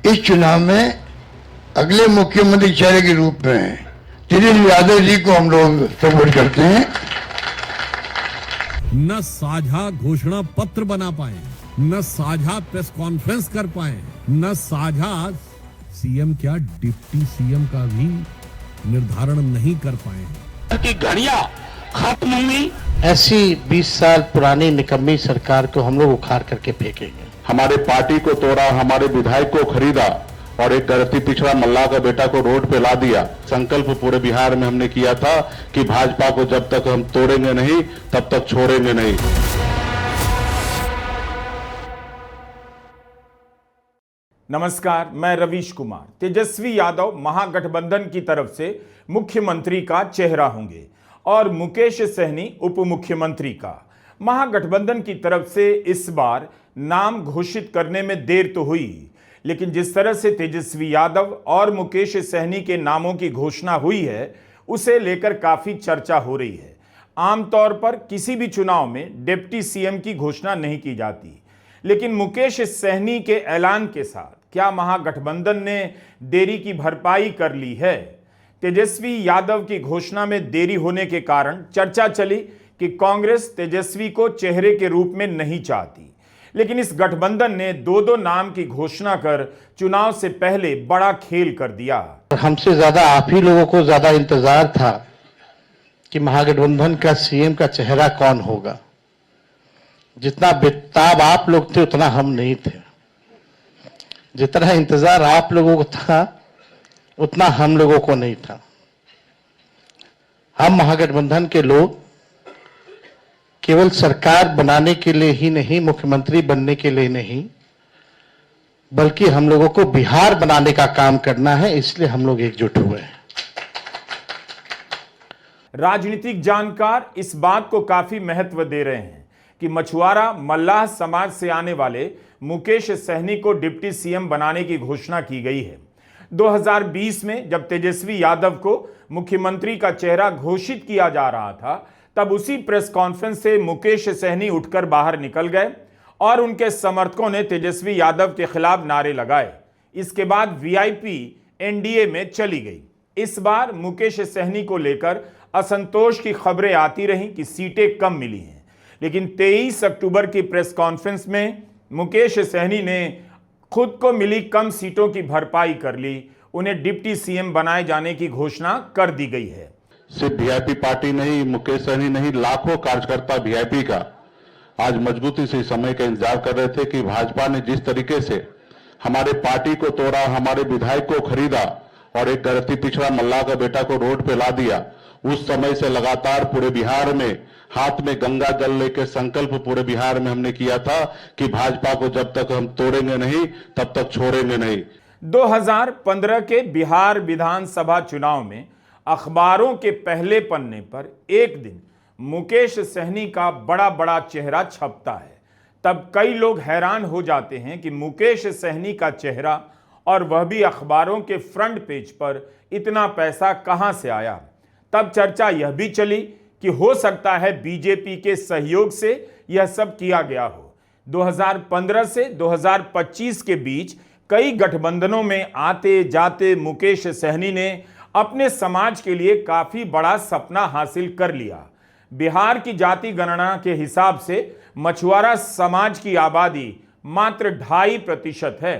इस चुनाव में अगले मुख्यमंत्री चेहरे के रूप में तेजस्वी यादव जी को हम लोग सपोर्ट करते हैं। न साझा घोषणा पत्र बना पाए, न साझा प्रेस कॉन्फ्रेंस कर पाए, न साझा सीएम क्या डिप्टी सीएम का भी निर्धारण नहीं कर पाए कि घड़ियां खत्म हुई। ऐसी 20 साल पुरानी निकम्मी सरकार को हम लोग उखाड़ करके फेंकेंगे। हमारे पार्टी को तोड़ा, हमारे विधायक को खरीदा और एक गलती पिछड़ा मल्लाह का बेटा को रोड पे ला दिया। संकल्प पूरे बिहार में हमने किया था कि भाजपा को जब तक हम तोड़ेंगे नहीं तब तक छोड़ेंगे नहीं। नमस्कार, मैं रवीश कुमार। तेजस्वी यादव महागठबंधन की तरफ से मुख्यमंत्री का चेहरा होंगे और मुकेश सहनी उप मुख्यमंत्री का। महागठबंधन की तरफ से इस बार नाम घोषित करने में देर तो हुई, लेकिन जिस तरह से तेजस्वी यादव और मुकेश सहनी के नामों की घोषणा हुई है, उसे लेकर काफी चर्चा हो रही है। आमतौर पर किसी भी चुनाव में डिप्टी सीएम की घोषणा नहीं की जाती, लेकिन मुकेश सहनी के ऐलान के साथ क्या महागठबंधन ने देरी की भरपाई कर ली है? तेजस्वी यादव की घोषणा में देरी होने के कारण चर्चा चली कि कांग्रेस तेजस्वी को चेहरे के रूप में नहीं चाहती, लेकिन इस गठबंधन ने दो नाम की घोषणा कर चुनाव से पहले बड़ा खेल कर दिया। हमसे ज्यादा आप ही लोगों को ज्यादा इंतजार था कि महागठबंधन का सीएम का चेहरा कौन होगा। जितना बेताब आप लोग थे उतना हम नहीं थे। जितना इंतजार आप लोगों को था उतना हम लोगों को नहीं था। हम महागठबंधन के लोग केवल सरकार बनाने के लिए ही नहीं, मुख्यमंत्री बनने के लिए नहीं, बल्कि हम लोगों को बिहार बनाने का काम करना है, इसलिए हम लोग एकजुट हुए हैं। राजनीतिक जानकार इस बात को काफी महत्व दे रहे हैं कि मछुआरा मल्लाह समाज से आने वाले मुकेश सहनी को डिप्टी सीएम बनाने की घोषणा की गई है। 2020 में जब तेजस्वी यादव को मुख्यमंत्री का चेहरा घोषित किया जा रहा था, तब उसी प्रेस कॉन्फ्रेंस से मुकेश सहनी उठकर बाहर निकल गए और उनके समर्थकों ने तेजस्वी यादव के खिलाफ नारे लगाए। इसके बाद वीआईपी एनडीए में चली गई। इस बार मुकेश सहनी को लेकर असंतोष की खबरें आती रहीं कि सीटें कम मिली हैं, लेकिन 23 अक्टूबर की प्रेस कॉन्फ्रेंस में मुकेश सहनी ने खुद को मिली कम सीटों की भरपाई कर ली। उन्हें डिप्टी सीएम बनाए जाने की घोषणा कर दी गई है। सिर्फ वीआईपी पार्टी नहीं, मुकेश सहनी नहीं, लाखों कार्यकर्ता वीआईपी का आज मजबूती से समय का इंतजार कर रहे थे कि भाजपा ने जिस तरीके से हमारे पार्टी को तोड़ा, हमारे विधायक को खरीदा और एक गलती पिछड़ा मल्लाह का बेटा को रोड पे ला दिया, उस समय से लगातार पूरे बिहार में हाथ में गंगा जल लेकर संकल्प पूरे बिहार में हमने किया था कि भाजपा को जब तक हम तोड़ेंगे नहीं तब तक छोड़ेंगे नहीं। 2015 के बिहार विधानसभा चुनाव में अखबारों के पहले पन्ने पर एक दिन मुकेश सहनी का बड़ा चेहरा छपता है। तब कई लोग हैरान हो जाते हैं कि मुकेश सहनी का चेहरा, और वह भी अखबारों के फ्रंट पेज पर, इतना पैसा कहां से आया। तब चर्चा यह भी चली कि हो सकता है बीजेपी के सहयोग से यह सब किया गया हो। 2015 से 2025 के बीच कई गठबंधनों में आते जाते मुकेश सहनी ने अपने समाज के लिए काफी बड़ा सपना हासिल कर लिया। बिहार की जाति गणना के हिसाब से मछुआरा समाज की आबादी मात्र 2.5% है।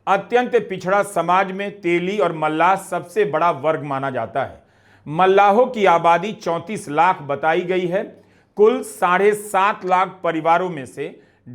अत्यंत पिछड़ा समाज में तेली और मल्लाह सबसे बड़ा वर्ग माना जाता है। मल्लाहों की आबादी 34 लाख बताई गई है। कुल 7.5 लाख परिवारों में से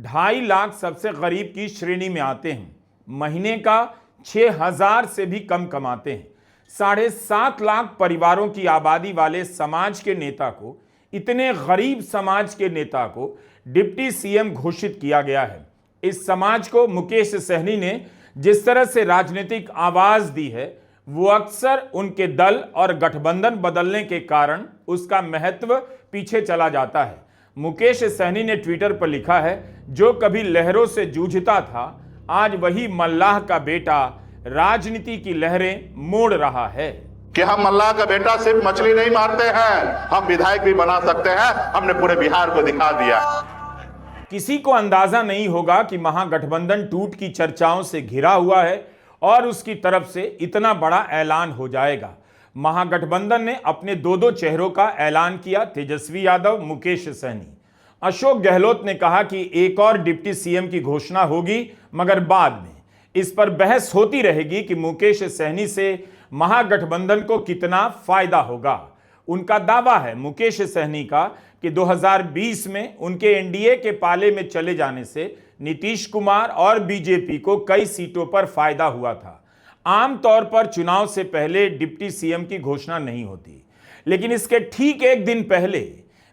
2.5 लाख सबसे गरीब की श्रेणी में आते हैं। महीने का 6,000 से भी कम कमाते हैं। 7.5 लाख परिवारों की आबादी वाले समाज के नेता को, इतने गरीब समाज के नेता को डिप्टी सीएम घोषित किया गया है। इस समाज को मुकेश सहनी ने जिस तरह से राजनीतिक आवाज दी है, वो अक्सर उनके दल और गठबंधन बदलने के कारण उसका महत्व पीछे चला जाता है। मुकेश सहनी ने ट्विटर पर लिखा है, जो कभी लहरों से जूझता था, आज वही मल्लाह का बेटा राजनीति की लहरें मोड़ रहा है। कि हम मल्लाह का बेटा सिर्फ मछली नहीं मारते हैं, हम विधायक भी बना सकते हैं। हमने पूरे बिहार को दिखा दिया। किसी को अंदाजा नहीं होगा कि महागठबंधन टूट की चर्चाओं से घिरा हुआ है और उसकी तरफ से इतना बड़ा ऐलान हो जाएगा। महागठबंधन ने अपने दो चेहरों का ऐलान किया, तेजस्वी यादव, मुकेश सहनी। अशोक गहलोत ने कहा कि एक और डिप्टी सीएम की घोषणा होगी, मगर बाद में इस पर बहस होती रहेगी कि मुकेश सहनी से महागठबंधन को कितना फायदा होगा। उनका दावा है मुकेश सहनी का कि 2020 में उनके एनडीए के पाले में चले जाने से नीतीश कुमार और बीजेपी को कई सीटों पर फायदा हुआ था। आमतौर पर चुनाव से पहले डिप्टी सीएम की घोषणा नहीं होती, लेकिन इसके ठीक एक दिन पहले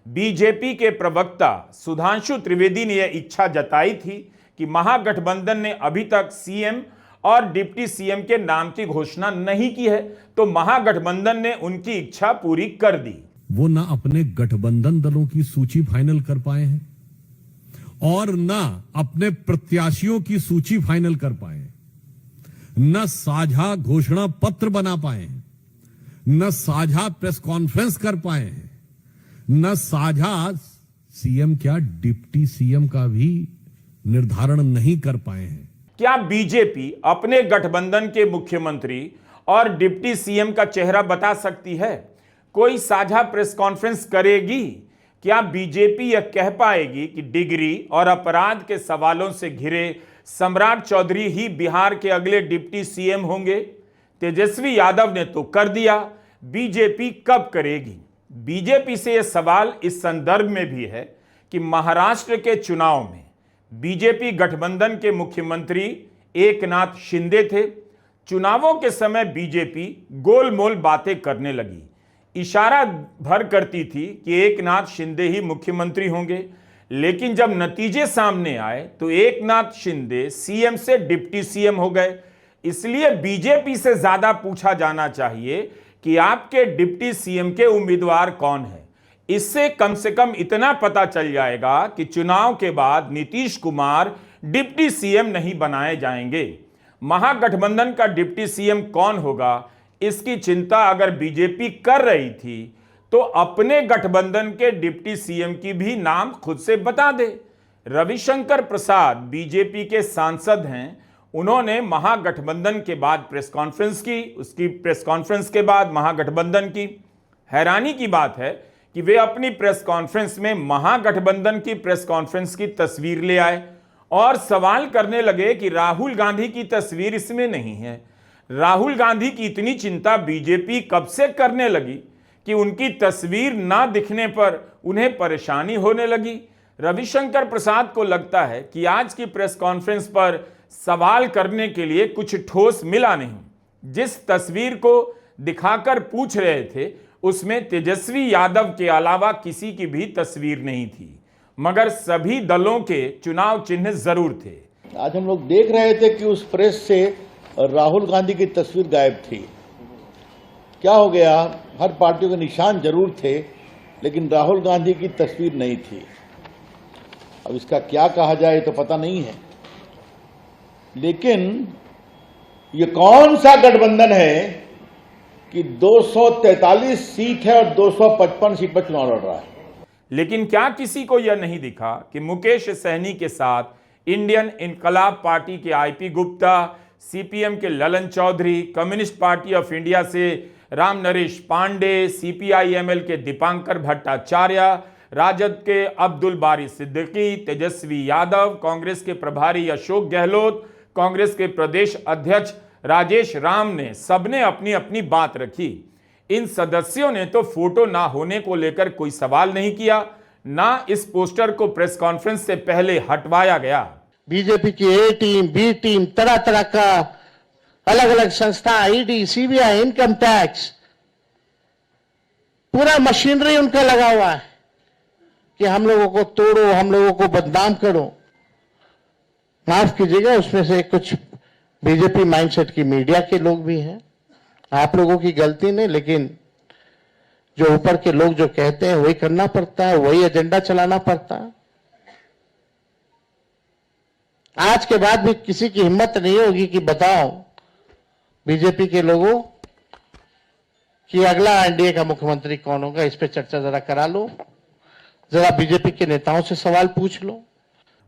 बीजेपी के प्रवक्ता सुधांशु त्रिवेदी ने यह इच्छा जताई थी कि महागठबंधन ने अभी तक सीएम और डिप्टी सीएम के नाम की घोषणा नहीं की है, तो महागठबंधन ने उनकी इच्छा पूरी कर दी। वो ना अपने गठबंधन दलों की सूची फाइनल कर पाए हैं और ना अपने प्रत्याशियों की सूची फाइनल कर पाए, न साझा घोषणा पत्र बना पाए, न साझा प्रेस कॉन्फ्रेंस कर पाए, न साझा सीएम क्या डिप्टी सीएम का भी निर्धारण नहीं कर पाए हैं। क्या बीजेपी अपने गठबंधन के मुख्यमंत्री और डिप्टी सीएम का चेहरा बता सकती है? कोई साझा प्रेस कॉन्फ्रेंस करेगी? क्या बीजेपी यह कह पाएगी कि डिग्री और अपराध के सवालों से घिरे सम्राट चौधरी ही बिहार के अगले डिप्टी सीएम होंगे? तेजस्वी यादव ने तो कर दिया, बीजेपी कब करेगी? बीजेपी से यह सवाल इस संदर्भ में भी है कि महाराष्ट्र के चुनाव में बीजेपी गठबंधन के मुख्यमंत्री एकनाथ शिंदे थे। चुनावों के समय बीजेपी गोलमोल बातें करने लगी, इशारा भर करती थी कि एकनाथ शिंदे ही मुख्यमंत्री होंगे, लेकिन जब नतीजे सामने आए तो एकनाथ शिंदे सीएम से डिप्टी सीएम हो गए। इसलिए बीजेपी से ज्यादा पूछा जाना चाहिए कि आपके डिप्टी सीएम के उम्मीदवार कौन है। इससे कम से कम इतना पता चल जाएगा कि चुनाव के बाद नीतीश कुमार डिप्टी सीएम नहीं बनाए जाएंगे। महागठबंधन का डिप्टी सीएम कौन होगा, इसकी चिंता अगर बीजेपी कर रही थी तो अपने गठबंधन के डिप्टी सीएम की भी नाम खुद से बता दे। रविशंकर प्रसाद बीजेपी के सांसद हैं, उन्होंने महागठबंधन के बाद प्रेस कॉन्फ्रेंस की, उसकी प्रेस कॉन्फ्रेंस के बाद महागठबंधन की। हैरानी की बात है कि वे अपनी प्रेस कॉन्फ्रेंस में महागठबंधन की प्रेस कॉन्फ्रेंस की तस्वीर ले आए और सवाल करने लगे कि राहुल गांधी की तस्वीर इसमें नहीं है। राहुल गांधी की इतनी चिंता बीजेपी कब से करने लगी कि उनकी तस्वीर ना दिखने पर उन्हें परेशानी होने लगी। रविशंकर प्रसाद को लगता है कि आज की प्रेस कॉन्फ्रेंस पर सवाल करने के लिए कुछ ठोस मिला नहीं। जिस तस्वीर को दिखाकर पूछ रहे थे उसमें तेजस्वी यादव के अलावा किसी की भी तस्वीर नहीं थी, मगर सभी दलों के चुनाव चिन्ह जरूर थे। आज हम लोग देख रहे थे कि उस प्रेस से राहुल गांधी की तस्वीर गायब थी। क्या हो गया? हर पार्टियों के निशान जरूर थे, लेकिन राहुल गांधी की तस्वीर नहीं थी। अब इसका क्या कहा जाए तो पता नहीं है, लेकिन ये कौन सा गठबंधन है कि 243 सीट है और 255 सीट पर चुनाव लड़ रहा है। लेकिन क्या किसी को यह नहीं दिखा कि मुकेश सहनी के साथ इंडियन इनकलाब पार्टी के आईपी गुप्ता, सीपीएम के Lalan Chaudhary, Communist Party of India से राम नरेश पांडे, सीपीआईएमएल के दीपांकर भट्टाचार्य, राजद के अब्दुल बारी सिद्दीकी, तेजस्वी यादव, कांग्रेस के प्रभारी अशोक गहलोत, कांग्रेस के प्रदेश अध्यक्ष राजेश राम ने सबने अपनी अपनी बात रखी। इन सदस्यों ने तो फोटो ना होने को लेकर कोई सवाल नहीं किया, ना इस पोस्टर को प्रेस कॉन्फ्रेंस से पहले हटवाया गया। बीजेपी की ए टीम, बी टीम, तरह तरह का अलग अलग संस्था, ईडी, सीबीआई, इनकम टैक्स, पूरा मशीनरी उनका लगा हुआ है कि हम लोगों को तोड़ो, हम लोगों को बदनाम करो। माफ कीजिएगा, उसमें से कुछ बीजेपी माइंडसेट की मीडिया के लोग भी हैं। आप लोगों की गलती नहीं, लेकिन जो ऊपर के लोग जो कहते हैं वही करना पड़ता है, वही एजेंडा चलाना पड़ता है। आज के बाद भी किसी की हिम्मत नहीं होगी कि बताओ बीजेपी के लोगों कि अगला एनडीए का मुख्यमंत्री कौन होगा। इस पे चर्चा जरा करा लो, जरा बीजेपी के नेताओं से सवाल पूछ लो।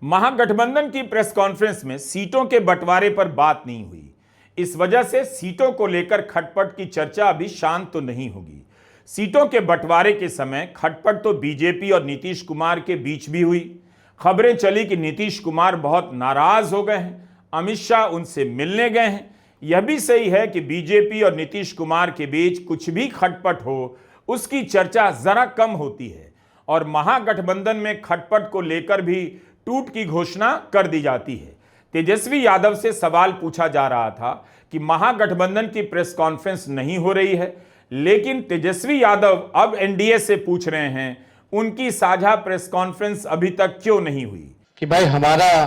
महागठबंधन की प्रेस कॉन्फ्रेंस में सीटों के बंटवारे पर बात नहीं हुई। इस वजह से सीटों को लेकर खटपट की चर्चा अभी शांत तो नहीं होगी। सीटों के बंटवारे के समय खटपट तो बीजेपी और नीतीश कुमार के बीच भी हुई। खबरें चली कि नीतीश कुमार बहुत नाराज हो गए हैं, अमित शाह उनसे मिलने गए हैं। यह भी सही है कि बीजेपी और नीतीश कुमार के बीच कुछ भी खटपट हो, उसकी चर्चा जरा कम होती है और महागठबंधन में खटपट को लेकर भी टूट की घोषणा कर दी जाती है। तेजस्वी यादव से सवाल पूछा जा रहा था कि महागठबंधन की प्रेस कॉन्फ्रेंस नहीं हो रही है, लेकिन तेजस्वी यादव अब एनडीए से पूछ रहे हैं उनकी साझा प्रेस कॉन्फ्रेंस अभी तक क्यों नहीं हुई। कि भाई हमारा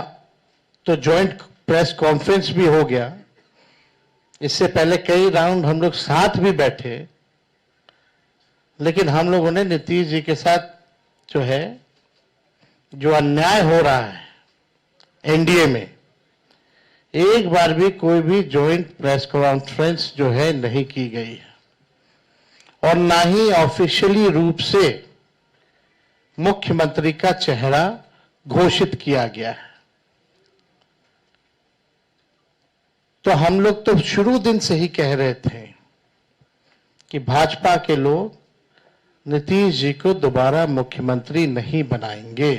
तो जॉइंट प्रेस कॉन्फ्रेंस भी हो गया, इससे पहले कई राउंड हम लोग साथ भी बैठे, लेकिन हम लोगों ने नीतीश जी के साथ जो है, जो अन्याय हो रहा है एनडीए में, एक बार भी कोई भी जॉइंट प्रेस कॉन्फ्रेंस जो है नहीं की गई है और ना ही ऑफिशियली रूप से मुख्यमंत्री का चेहरा घोषित किया गया है। तो हम लोग तो शुरू दिन से ही कह रहे थे कि भाजपा के लोग नीतीश जी को दोबारा मुख्यमंत्री नहीं बनाएंगे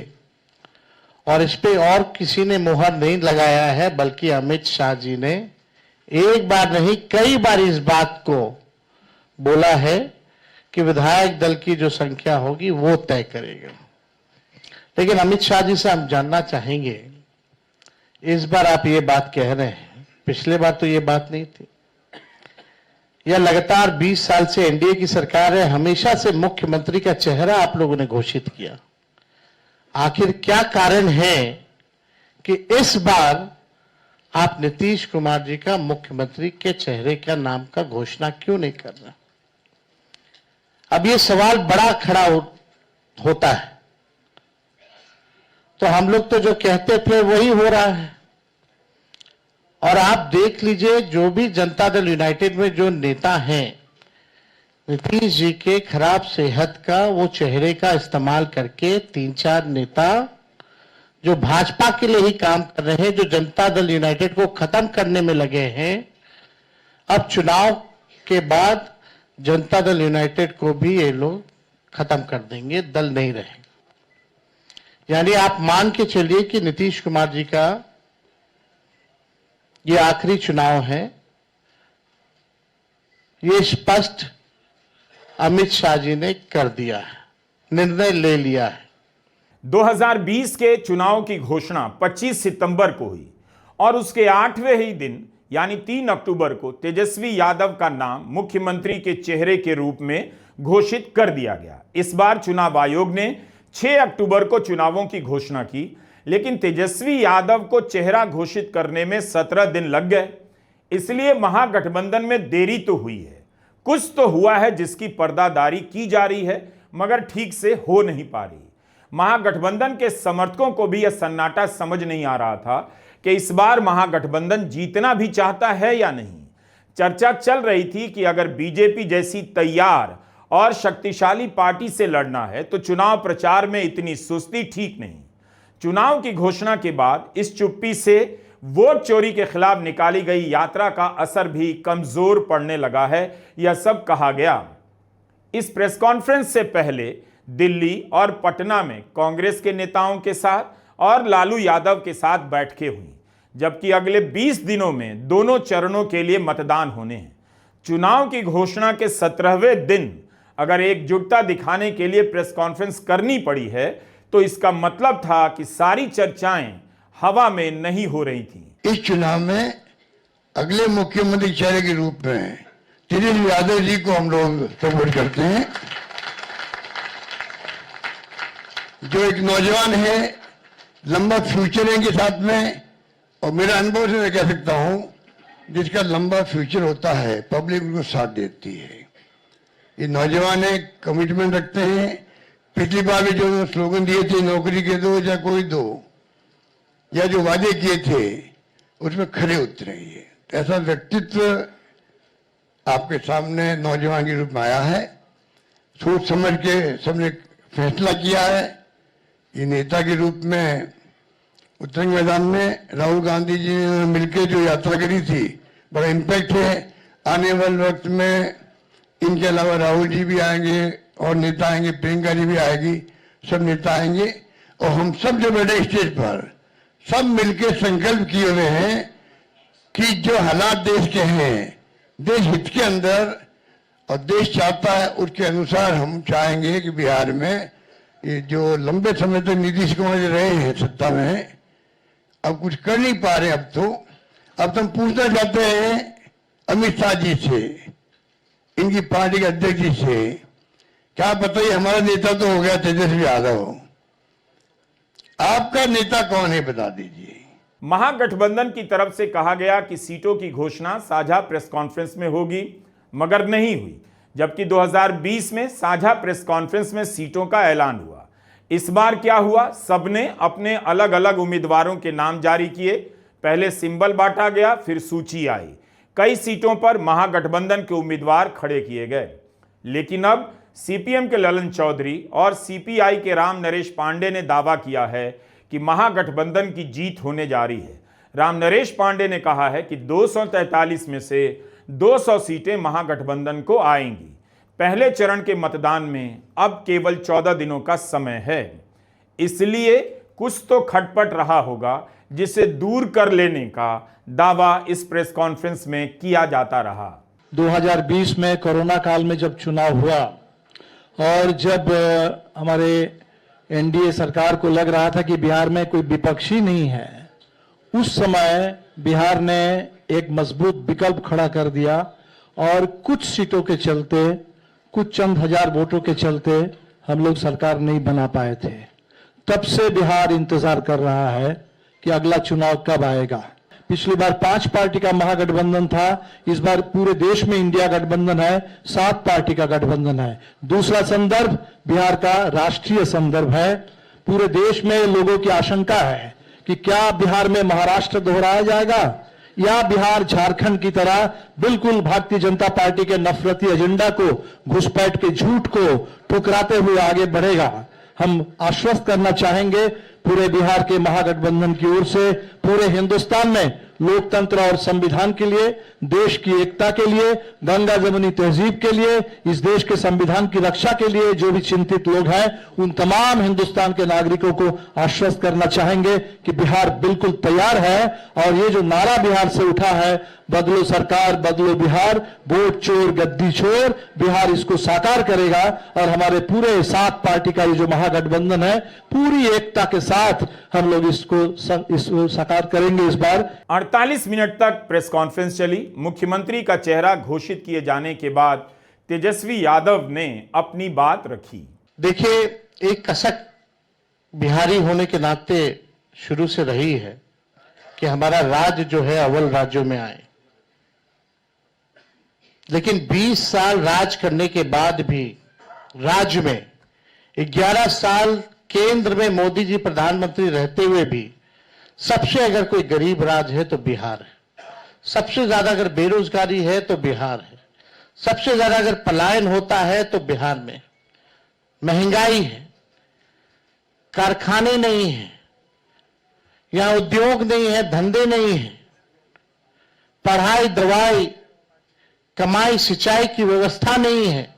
और इस पे और किसी ने मुहर नहीं लगाया है, बल्कि अमित शाह जी ने एक बार नहीं कई बार इस बात को बोला है कि विधायक दल की जो संख्या होगी वो तय करेगा। लेकिन अमित शाह जी से हम जानना चाहेंगे, इस बार आप ये बात कह रहे हैं, पिछले बार तो ये बात नहीं थी। यह लगातार 20 साल से एनडीए की सरकार है, हमेशा से मुख्यमंत्री का चेहरा आप लोगों ने घोषित किया। आखिर क्या कारण है कि इस बार आप नीतीश कुमार जी का मुख्यमंत्री के चेहरे का नाम का घोषणा क्यों नहीं कर रहे? अब ये सवाल बड़ा खड़ा होता है। तो हम लोग तो जो कहते थे वही हो रहा है। और आप देख लीजिए, जो भी जनता दल यूनाइटेड में जो नेता हैं, नीतीश जी के खराब सेहत का वो चेहरे का इस्तेमाल करके 3-4 नेता जो भाजपा के लिए ही काम कर रहे हैं, जो जनता दल यूनाइटेड को खत्म करने में लगे हैं, अब चुनाव के बाद जनता दल यूनाइटेड को भी ये लोग खत्म कर देंगे, दल नहीं रहेगा। यानी आप मान के चलिए कि नीतीश कुमार जी का ये आखिरी चुनाव है। ये स्पष्ट अमित शाह जी ने कर दिया है, निर्णय ले लिया है। 2020 के चुनाव की घोषणा 25 सितंबर को हुई और उसके 8वें ही दिन यानी 3 अक्टूबर को तेजस्वी यादव का नाम मुख्यमंत्री के चेहरे के रूप में घोषित कर दिया गया। इस बार चुनाव आयोग ने 6 अक्टूबर को चुनावों की घोषणा की, लेकिन तेजस्वी यादव को चेहरा घोषित करने में 17 दिन लग गए। इसलिए महागठबंधन में देरी तो हुई है, कुछ तो हुआ है जिसकी पर्दादारी की जा रही है, मगर ठीक से हो नहीं पा रही। महागठबंधन के समर्थकों को भी यह सन्नाटा समझ नहीं आ रहा था कि इस बार महागठबंधन जीतना भी चाहता है या नहीं। चर्चा चल रही थी कि अगर बीजेपी जैसी तैयार और शक्तिशाली पार्टी से लड़ना है तो चुनाव प्रचार में इतनी सुस्ती ठीक नहीं। चुनाव की घोषणा के बाद इस चुप्पी से वोट चोरी के खिलाफ निकाली गई यात्रा का असर भी कमजोर पड़ने लगा है, यह सब कहा गया। इस प्रेस कॉन्फ्रेंस से पहले दिल्ली और पटना में कांग्रेस के नेताओं के साथ और लालू यादव के साथ बैठकें हुई, जबकि अगले 20 दिनों में दोनों चरणों के लिए मतदान होने हैं। चुनाव की घोषणा के 17वें दिन अगर एकजुटता दिखाने के लिए प्रेस कॉन्फ्रेंस करनी पड़ी है तो इसका मतलब था कि सारी चर्चाएं हवा में नहीं हो रही थी। इस चुनाव में अगले मुख्यमंत्री चेहरे के रूप में तेजस्वी यादव जी को हम लोग सपोर्ट करते हैं, जो एक नौजवान है, लंबा फ्यूचर है इनके साथ में। और मेरा अनुभव से मैं कह सकता हूं, जिसका लंबा फ्यूचर होता है पब्लिक उनको साथ देती है। ये नौजवान है, कमिटमेंट रखते हैं। पिछली बार भी जो स्लोगन दिए थे, नौकरी के दो या कोई दो, या जो वादे किए थे उसमें खरे उतरे। ये ऐसा व्यक्तित्व आपके सामने नौजवान के रूप में आया है। सोच समझ के सबने फैसला किया है। ये नेता के रूप में उतरंग मैदान में राहुल गांधी जी ने मिलकर जो यात्रा करी थी बड़ा इम्पैक्ट है। आने वाले वक्त में इनके अलावा राहुल जी भी आएंगे और नेता आएंगे, प्रियंका जी भी आएगी, सब नेता आएंगे और हम सब जो बैठे स्टेज पर सब मिलकर संकल्प किए हुए हैं कि जो हालात देश के हैं, देश हित के अंदर और देश चाहता है उसके अनुसार हम चाहेंगे कि बिहार में ये जो लंबे समय तक नीतीश कुमार जी रहे हैं सत्ता में, अब कुछ कर नहीं पा रहे। अब तो हम पूछना चाहते हैं अमित शाह जी से, इनकी पार्टी के अध्यक्ष जी से, क्या बताइए, हमारा नेता तो हो गया तेजस्वी यादव, आपका नेता कौन है बता दीजिए। महागठबंधन की तरफ से कहा गया कि सीटों की घोषणा साझा प्रेस कॉन्फ्रेंस में होगी, मगर नहीं हुई। जबकि 2020 में साझा प्रेस कॉन्फ्रेंस में सीटों का ऐलान हुआ। इस बार क्या हुआ, सबने अपने अलग अलग उम्मीदवारों के नाम जारी किए। पहले सिंबल बांटा गया, फिर सूची आई। कई सीटों पर महागठबंधन के उम्मीदवार खड़े किए गए। लेकिन अब सीपीएम के ललन चौधरी और सीपीआई के राम नरेश पांडे ने दावा किया है कि महागठबंधन की जीत होने जा रही है। राम नरेश पांडे ने कहा है कि 243 में से 200 सीटें महागठबंधन को आएंगी। पहले चरण के मतदान में अब केवल 14 दिनों का समय है, इसलिए कुछ तो खटपट रहा होगा जिसे दूर कर लेने का दावा इस प्रेस कॉन्फ्रेंस में किया जाता रहा। 2020 में कोरोना काल में जब चुनाव हुआ और जब हमारे एनडीए सरकार को लग रहा था कि बिहार में कोई विपक्षी नहीं है, उस समय बिहार ने एक मजबूत विकल्प खड़ा कर दिया और कुछ सीटों के चलते, कुछ चंद हजार वोटों के चलते हम लोग सरकार नहीं बना पाए थे। तब से बिहार इंतजार कर रहा है कि अगला चुनाव कब आएगा। पिछली बार 5 पार्टी का महागठबंधन था, इस बार पूरे देश में इंडिया गठबंधन है, 7 पार्टी का गठबंधन है। दूसरा संदर्भ बिहार का राष्ट्रीय संदर्भ है। पूरे देश में लोगों की आशंका है कि क्या बिहार में महाराष्ट्र दोहराया जाएगा या बिहार झारखंड की तरह बिल्कुल भारतीय जनता पार्टी के नफरती एजेंडा को, घुसपैठ के झूठ को ठुकराते हुए आगे बढ़ेगा। हम आश्वस्त करना चाहेंगे पूरे बिहार के महागठबंधन की ओर से पूरे हिंदुस्तान में लोकतंत्र और संविधान के लिए, देश की एकता के लिए, गंगा जमुनी तहजीब के लिए, इस देश के संविधान की रक्षा के लिए जो भी चिंतित लोग हैं, उन तमाम हिंदुस्तान के नागरिकों को आश्वस्त करना चाहेंगे कि बिहार बिल्कुल तैयार है। और ये जो नारा बिहार से उठा है, बदलो सरकार बदलो बिहार, वोट चोर गद्दी छोर, बिहार इसको साकार करेगा और हमारे पूरे 7 पार्टी का ये जो महागठबंधन है, पूरी एकता के साथ हम लोग इसको साकार करेंगे। इस बार 48 मिनट तक प्रेस कॉन्फ्रेंस चली। मुख्यमंत्री का चेहरा घोषित किए जाने के बाद तेजस्वी यादव ने अपनी बात रखी। देखिए, एक कसक बिहारी होने के नाते शुरू से रही है कि हमारा राज्य जो है अव्वल राज्यों में आए। लेकिन 20 साल राज करने के बाद भी राज्य में 11 साल केंद्र में मोदी जी प्रधानमंत्री रहते हुए भी सबसे अगर कोई गरीब राज्य है तो बिहार है। सबसे ज्यादा अगर बेरोजगारी है तो बिहार है। सबसे ज्यादा अगर पलायन होता है तो बिहार में। महंगाई है, कारखाने नहीं है, यहां उद्योग नहीं है, धंधे नहीं है, पढ़ाई, दवाई, कमाई, सिंचाई की व्यवस्था नहीं है,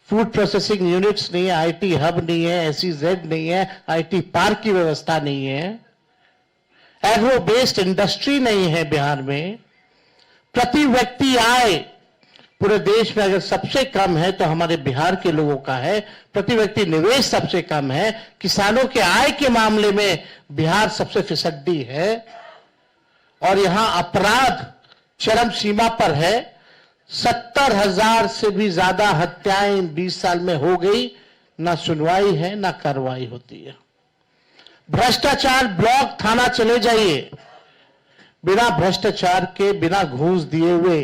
फूड प्रोसेसिंग यूनिट्स नहीं है, आईटी हब नहीं है, एसईजेड नहीं है, आईटी पार्क की व्यवस्था नहीं है, एग्रो बेस्ड इंडस्ट्री नहीं है बिहार में। प्रति व्यक्ति आय पूरे देश में अगर सबसे कम है तो हमारे बिहार के लोगों का है। प्रति व्यक्ति निवेश सबसे कम है। किसानों के आय के मामले में बिहार सबसे फिसड्डी है और यहां अपराध चरम सीमा पर है। 70,000 से भी ज्यादा हत्याएं 20 साल में हो गई, ना सुनवाई है ना कार्रवाई होती है। भ्रष्टाचार ब्लॉक थाना चले जाइए, बिना भ्रष्टाचार के, बिना घूस दिए हुए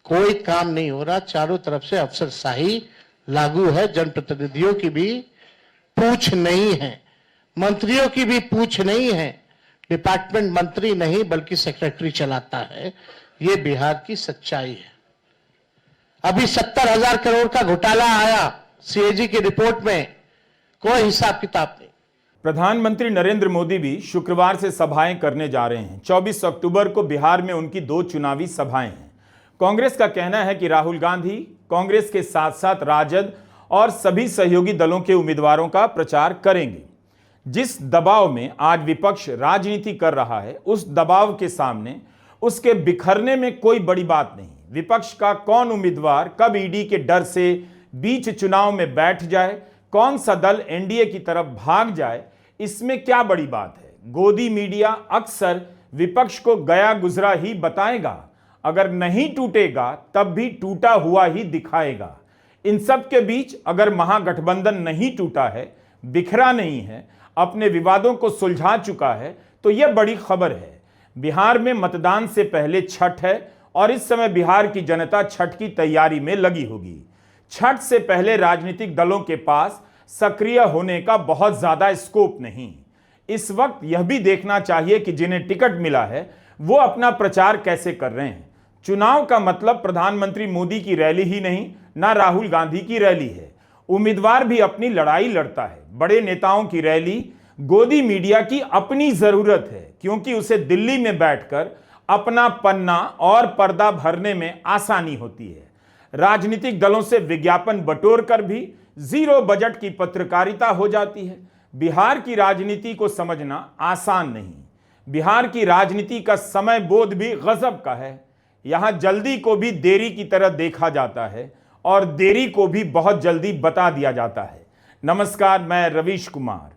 कोई काम नहीं हो रहा। चारों तरफ से अफसरशाही लागू है। जनप्रतिनिधियों की भी पूछ नहीं है, मंत्रियों की भी पूछ नहीं है। डिपार्टमेंट मंत्री नहीं बल्कि सेक्रेटरी चलाता है। ये बिहार की सच्चाई है। अभी 70,000 करोड़ का घोटाला आया सीएजी की रिपोर्ट में, कोई हिसाब किताब नहीं। प्रधानमंत्री नरेंद्र मोदी भी शुक्रवार से सभाएं करने जा रहे हैं। 24 अक्टूबर को बिहार में उनकी 2 चुनावी सभाएं हैं। कांग्रेस का कहना है कि राहुल गांधी कांग्रेस के साथ साथ राजद और सभी सहयोगी दलों के उम्मीदवारों का प्रचार करेंगे। जिस दबाव में आज विपक्ष राजनीति कर रहा है, उस दबाव के सामने उसके बिखरने में कोई बड़ी बात नहीं। विपक्ष का कौन उम्मीदवार कब ईडी के डर से बीच चुनाव में बैठ जाए, कौन सा दल एनडीए की तरफ भाग जाए, इसमें क्या बड़ी बात है। गोदी मीडिया अक्सर विपक्ष को गया गुजरा ही बताएगा, अगर नहीं टूटेगा तब भी टूटा हुआ ही दिखाएगा। इन सब के बीच अगर महागठबंधन नहीं टूटा है, बिखरा नहीं है, अपने विवादों को सुलझा चुका है, तो यह बड़ी खबर है। बिहार में मतदान से पहले छठ है और इस समय बिहार की जनता छठ की तैयारी में लगी होगी। छठ से पहले राजनीतिक दलों के पास सक्रिय होने का बहुत ज्यादा स्कोप नहीं। इस वक्त यह भी देखना चाहिए कि जिन्हें टिकट मिला है वो अपना प्रचार कैसे कर रहे हैं। चुनाव का मतलब प्रधानमंत्री मोदी की रैली ही नहीं, ना राहुल गांधी की रैली है। उम्मीदवार भी अपनी लड़ाई लड़ता है। बड़े नेताओं की रैली गोदी मीडिया की अपनी जरूरत है, क्योंकि उसे दिल्ली में बैठकर अपना पन्ना और पर्दा भरने में आसानी होती है। राजनीतिक दलों से विज्ञापन बटोर कर भी जीरो बजट की पत्रकारिता हो जाती है। बिहार की राजनीति को समझना आसान नहीं। बिहार की राजनीति का समय बोध भी गजब का है। यहां जल्दी को भी देरी की तरह देखा जाता है और देरी को भी बहुत जल्दी बता दिया जाता है। नमस्कार, मैं रवीश कुमार।